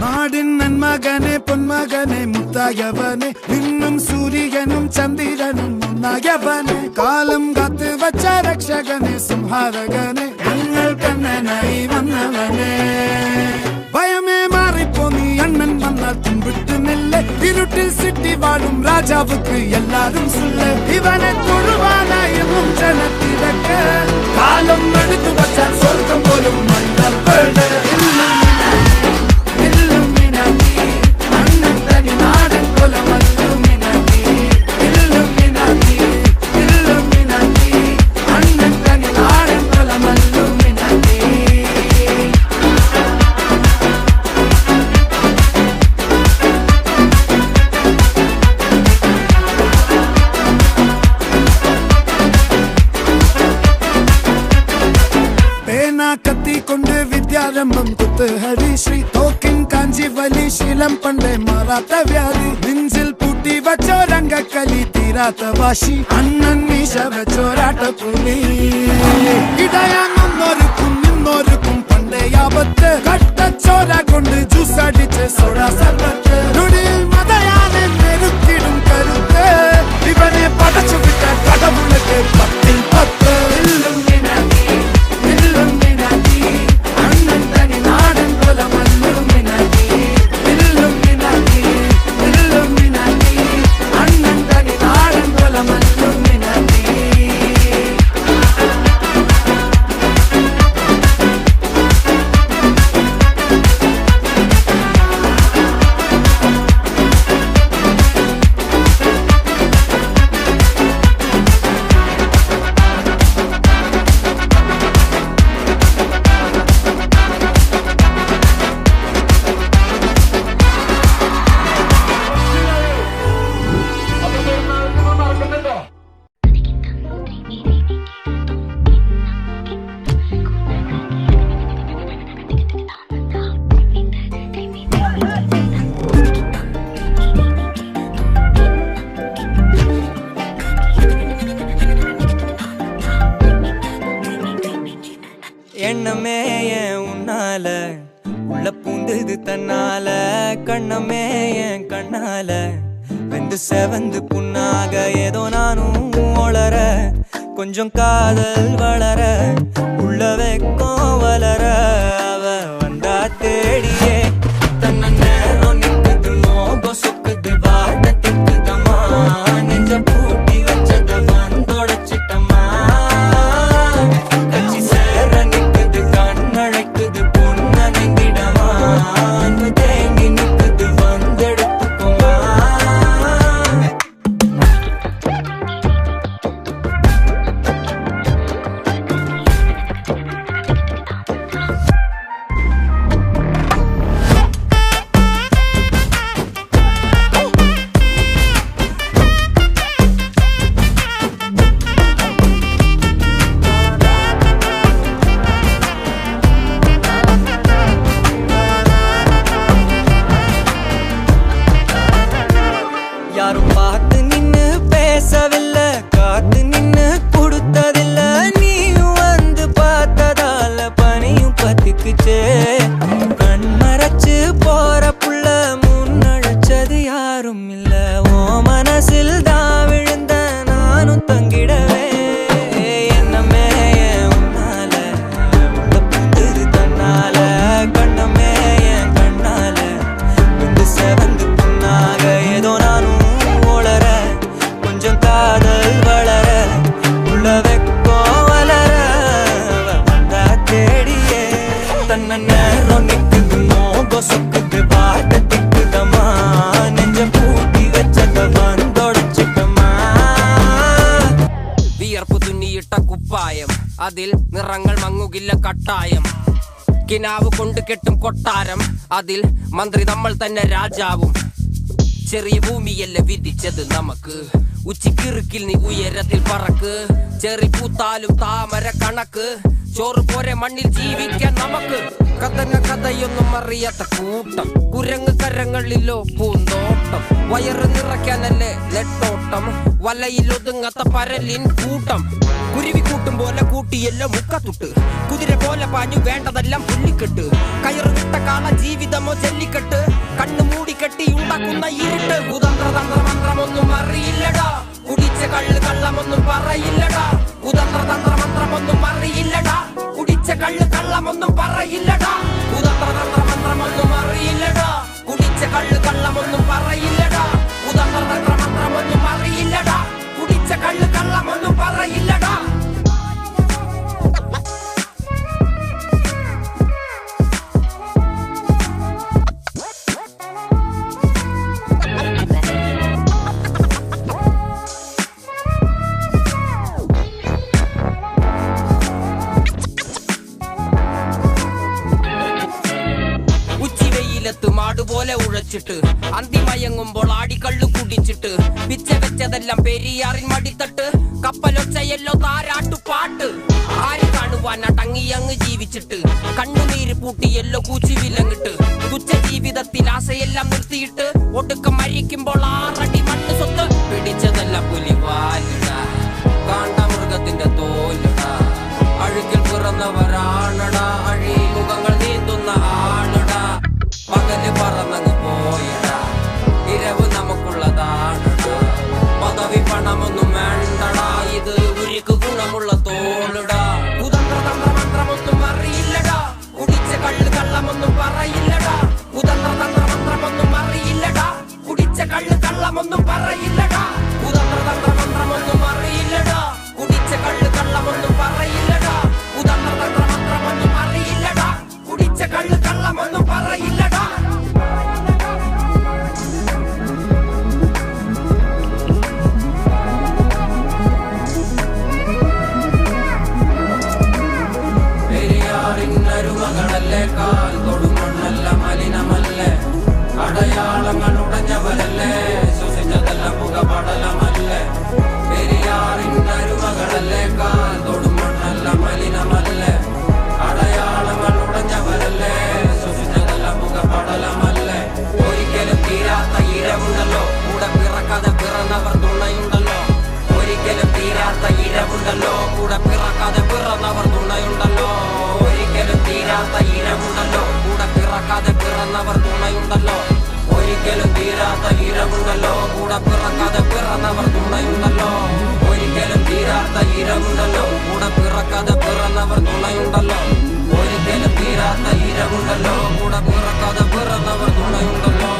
നാടിൻ നന്മകനെ പൊന്മകനെ മുത്തായവനെ നിന്നും സൂര്യനും ചന്ദ്രനും ഒന്നായവനെ കാലം കാത്ത് വച്ച രക്ഷകനെ സംഹാരകനെ ഞങ്ങൾ കണ്ണനായി വന്നവനെ ഭയമേ മാറിപ്പോ നീ അണ്ണൻ വന്നാൽ തുമ്പിട്ടുന്നില്ല ഇരുട്ടിൽ സിറ്റി വാഴും രാജാവുക്ക് എല്ലാരും സുല്ല ഇവനെ തൊഴുവാനായും ജനത്തിരക്ക് കാലം എടുത്തു വച്ചാൽ സ്വർഗം പോലും മണ്ണപ്പേട് കത്തിക്കൊണ്ട് വിദ്യാരംഭം കുത്ത് ഹരിശ്രീ തോക്കിൻ കാഞ്ചി വലി ശീലം പണ്ടേ മാറാത്ത വ്യാധി നെഞ്ചിൽ പൂട്ടി വച്ചോരംഗക്കലി തീരാത്ത വാശി അണ്ണൻ മീശ വെച്ചോരാട്ട പുലി ഇടയാങ്ങൊന്നൊരുക്കും നിന്നൊരുക്കും പണ്ടേ ആപത്ത് കട്ടച്ചോര കൊണ്ട് ജ്യൂസ് അടിച്ച് സോഡ സർബത്ത് നൊടിയിൽ മതയാനെ നെരുക്കിടും കരുത്ത് ഇവനെ പടച്ചു വിട്ട കടവുള്ളക്ക് 10-10 எண்ணமே என் உன்னால உள்ள பூந்தது தன்னால கண்ணமே என் கண்ணால வெந்து செவந்து புண்ணாக ஏதோ நானும் ஒளர கொஞ்சம் காதல் வளர உள்ள வெக்கம் வளர அவ வந்தா தேடியே தன்ன நேரம் நிக்குது மோகம் சொக்குது வாட்ட திக்குதம்மா நெஞ்ச பூட்டி வச்சத வந்தொடச்சிட்டம்மா கட்சி சேர நிக்குது கண்ணழைக்குது பொண்ண நெங்கிடமா அன்பு தேங்கி நிக்குது வந்தெடுத்துக்கோமா யாரும் பார்த்து நின்னு பேசவில்லை காத்து நின்னு கொடுத்ததில்ல நீயும் வந்து பார்த்ததால பனியும் பத்திக்குச்சே கண் மறைச்சு போற புள்ள முன்னழைச்சது யாரும் இல்ல ஓ மனசில் தான் விழுந்த நானும் தங்கிடவே என்னமே உன்னால உள்ள புந்தது தன்னால கண்ணமே என் கண்ணால வந்து செவந்து புண்ணாக ஏதோ நானும் கொஞ்சம் காதல் வளர உள்ள வெக்கோ வளர வந்தா தேடியே தன்ன நேரம் நிக்குது மோகம் சொக்குது பாட்ட திக்குதம்மா நெஞ்ச பூட்டி வச்சத வந்தொடச்சிட்டம்மா വിയർപ്പ് തുന്നിയിട്ട കുപ്പായം അതിൽ നിറങ്ങൾ മങ്ങുകില്ല കട്ടായം കിനാവ് കൊണ്ട് കെട്ടും കൊട്ടാരം അതിൽ മന്ത്രി നമ്മൾ തന്നെ രാജാവും ചെറിയ ഭൂമിയല്ല വിധിച്ചത് നമുക്ക് ഉച്ചിക്കിറുക്കിൽ നീ ഉയരത്തിൽ പറക്ക് ചെറി പൂത്താലും താമര കണക്ക് ചോറ് പോരെ മണ്ണിൽ ജീവിക്കാൻ നമുക്ക് കഥന കഥയൊന്നും അറിയാത്ത കൂട്ടം, കുരങ്ങ് കരങ്ങളിലോ പൂന്തോട്ടം, വയറ് നിറയ്ക്കാനല്ലേ നെട്ടോട്ടം, വലയിൽ ഒതുങ്ങാത്ത പരലിൻ കൂട്ടം, കുരുവി കൂട്ടും പോലെ കൂട്ടിയെല്ലാം മുക്കത്തുട്ട്, കുതിര പോലെ പാഞ്ഞു വേണ്ടതെല്ലാം പുല്ലിക്കെട്ട്, കയറ് വിട്ട കാള ജീവിതമോ ജല്ലിക്കെട്ട്, കണ്ണു മൂടിക്കെട്ടി ഉണ്ടാക്കുന്ന ഇരുട്ട്. കുതന്ത്ര തന്ത്ര മന്ത്രമൊന്നും അറിയില്ലടാ, കുടിച്ച കള്ള് കള്ളമൊന്നും പറയില്ലടാ, കുതന്ത്ര തന്ത്ര മന്ത്രമൊന്നും അറിയില്ലടാ, കുടിച്ച കള്ള് കള്ളമൊന്നും പറയില്ലടാ, കുതന്ത്ര തന്ത്ര മന്ത്രമൊന്നും അറിയില്ലടാ, കുടിച്ച കള്ള് കള്ളമൊന്നും പറയില്ലടാ, കുതന്ത്ര തന്ത്ര മന്ത്രമൊന്നും അറിയില്ലടാ, കുടിച്ച കള്ള് കള്ളമൊന്നും പറയില്ലടാ. മാടുപോലെ ഉഴച്ചിട്ട് അന്തിമയങ്ങുമ്പോൾ ആടിക്കള്ളു കുടിച്ചിട്ട് പിച്ച വെച്ചതെല്ലാം പെരിയാറിൻ മടിത്തട്ട്, കപ്പലൊച്ചയല്ലോ താരാട്ടുപാട്ട്, ആര് കാണുവാൻ അടങ്ങിയങ്ങ് ജീവിച്ചിട്ട്, കണ്ണുനീര് പൂട്ടിയല്ലോ കൂച്ചി വിലങ്ങിട്ട്, തുച്ഛ ജീവിതത്തിൽ ആശയെല്ലാം നിർത്തിയിട്ട് ഒടുക്കം മരിക്കുമ്പോൾ 6 അടി മണ്ണ് സ്വത്ത്, പിടിച്ചതെല്ലാം പുലിവാലിടാ, കാണ്ടാമൃഗത്തിന്റെ തോലിടാ, അഴുകിൽ പിറന്നവരാണടാ, അഴിമുഖങ്ങൾ നീന്തുന്ന ആണടാ, പകല് പറന്നങ്ങ് പോയിടാ, ഇരവ് നമുക്കുള്ളതാണടാ, പദവി പണമൊന്നും വേണ്ടടാ, ഇത് ഉരുക്ക് ഗുണമുള്ള തോളിടാ. കുതന്ത്ര തന്ത്ര മന്ത്രമൊന്നും അറിയില്ലടാ, കുടിച്ച കള്ള് കള്ളമൊന്നും പറയില്ലടാ, കുതന്ത്ര തന്ത്ര മന്ത്രമൊന്നും അറിയില്ലടാ, കുടിച്ച കള്ള് കള്ളമൊന്നും പറയില്ലടാ, കുതന്ത്ര തന്ത്ര മന്ത്രമൊന്നും അറിയില്ലടാ, കുടിച്ച കള്ള് കള്ളമൊന്നും പറയില്ലടാ, കുതന്ത്ര തന്ത്ര മന്ത്രമൊന്നും അറിയില്ലടാ, കുടിച്ച കള്ള് കള്ളമൊന്നും പറയില്ലടാ. പെരിയാറിനരുമകളല്ലേ, കാൽ തൊടുമണ്ണല്ല മലിനമല്ലേ, അടയാളങ്ങൾ ഉടഞ്ഞവരല്ലേ, ശ്വസിച്ചതെല്ലാം പുകപടലമല്ലേ, പെരിയാറിനരുമകളല്ലേ, കാൽ തൊടുമണ്ണല്ല മലിനമല്ലേ, അടയാളങ്ങൾ ഉടഞ്ഞവരല്ലേ, ശ്വസിച്ചതെല്ലാം പുകപടലമല്ലേ, ഒരിക്കലും തീരാത്ത ഇരവുണ്ടല്ലോ, കൂടെ പിറക്കാതെ പിറന്നവർ തുണയുണ്ടല്ലോ, ഒരിക്കലും തീരാത്ത ഇരവുണ്ടല്ലോ, കൂടെ പിറക്കാതെ പിറന്നവർ തുണയുണ്ടല്ലോ, ഒരിക്കലും തീരാത്ത ഇരവുണ്ടല്ലോ, കൂടെ പിറക്കാതെ പിറന്നവർ തുണയുണ്ടല്ലോ, ഒരിക്കലും തീരാത്ത ഇരവുണ്ടല്ലോ, കൂടെ പിറക്കാതെ പിറന്നവർ തുണയുണ്ടല്ലോ, ഒരിക്കലും തീരാത്ത ഇരവുണ്ടല്ലോ, കൂടെ പിറക്കാതെ പിറന്നവർ തുണയുണ്ടല്ലോ, ഒരിക്കലും തീരാത്ത ഇരവുണ്ടല്ലോ, കൂടെ പിറക്കാതെ പിറന്നവർ തുണയുണ്ടല്ലോ.